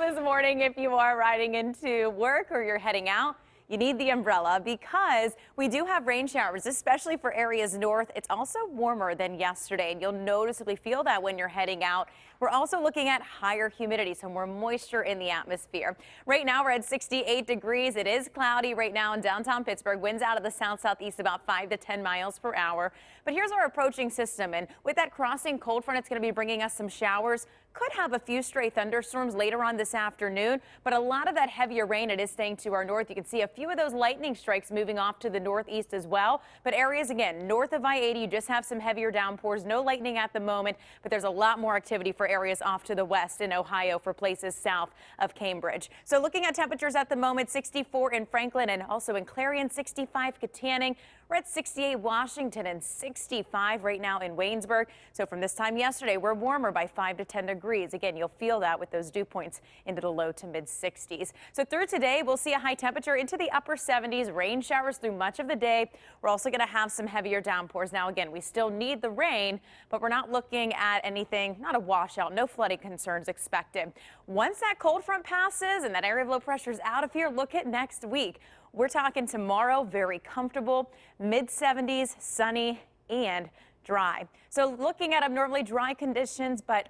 this morning, if you are riding into work or you're heading out, you need the umbrella because we do have rain showers, especially for areas north. It's also warmer than yesterday, and you'll noticeably feel that when you're heading out. We're also looking at higher humidity, so more moisture in the atmosphere. Right now, we're at 68 degrees. It is cloudy right now in downtown Pittsburgh. Winds out of the south-southeast about 5 to 10 miles per hour. But here's our approaching system, and with that crossing cold front, it's going to be bringing us some showers. Could have a few stray thunderstorms later on this afternoon, but a lot of that heavier rain, it is staying to our north. You can see a few of those lightning strikes moving off to the northeast as well. But areas, again, north of I-80, you just have some heavier downpours. No lightning at the moment, but there's a lot more activity for areas off to the west in Ohio for places south of Cambridge. So looking at temperatures at the moment, 64 in Franklin and also in Clarion, 65 Katanning. We're at 68 Washington and 65 right now in Waynesburg. So from this time yesterday, we're warmer by 5 to 10 degrees. Again, you'll feel that with those dew points into the low to mid 60s. So through today, we'll see a high temperature into the upper 70s, rain showers through much of the day. We're also going to have some heavier downpours. Now, again, we still need the rain, but we're not looking at anything, not a washout, no flooding concerns expected. Once that cold front passes and that area of low pressure is out of here, look at next week. We're talking tomorrow, very comfortable, mid 70s, sunny and dry. So looking at abnormally dry conditions, but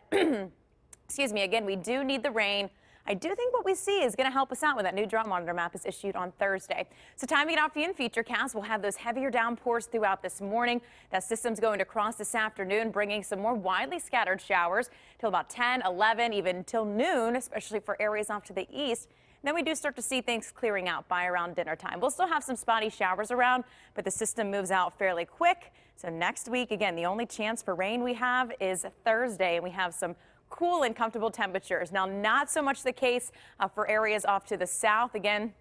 excuse me, again, we do need the rain. I do think what we see is going to help us out when that new drought monitor map is issued on Thursday. So timing it out for you in FUTURECAST, we'll have those heavier downpours throughout this morning. That system's going to cross this afternoon, bringing some more widely scattered showers till about 10, 11, even till noon, especially for areas off to the east. Then we do start to see things clearing out by around dinner time. We'll still have some spotty showers around, but the system moves out fairly quick. So next week, again, the only chance for rain we have is Thursday, and we have some cool and comfortable temperatures. Now, not so much the case for areas off to the south. Again,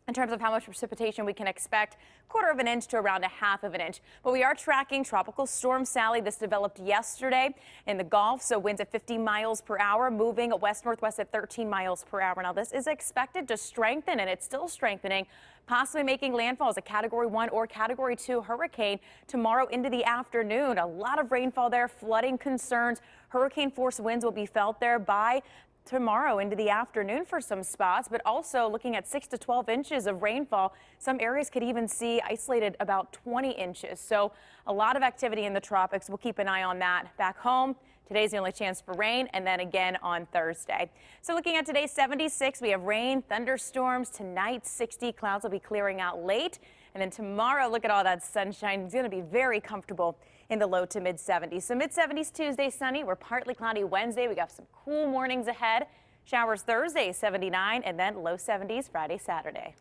in terms of how much precipitation we can expect, 1/4 of an inch to around 1/2 of an inch. But we are tracking Tropical Storm Sally. This developed yesterday in the Gulf, so winds at 50 miles per hour, moving west-northwest at 13 miles per hour. Now, this is expected to strengthen, and it's still strengthening, possibly making landfall as a Category 1 or Category 2 hurricane tomorrow into the afternoon. A lot of rainfall there, flooding concerns. Hurricane-force winds will be felt there by tomorrow into the afternoon for some spots, but also looking at 6 to 12 inches of rainfall. Some areas could even see isolated about 20 inches. So a lot of activity in the tropics. We'll keep an eye on that. Back home, today's the only chance for rain, and then again on Thursday. So looking at today, 76, we have rain, thunderstorms. Tonight, 60. Clouds will be clearing out late. And then tomorrow, look at all that sunshine. It's going to be very comfortable in the low to mid 70s. So mid 70s Tuesday, sunny. We're partly cloudy Wednesday. We got some cool mornings ahead. Showers Thursday, 79, and then low 70s Friday, Saturday.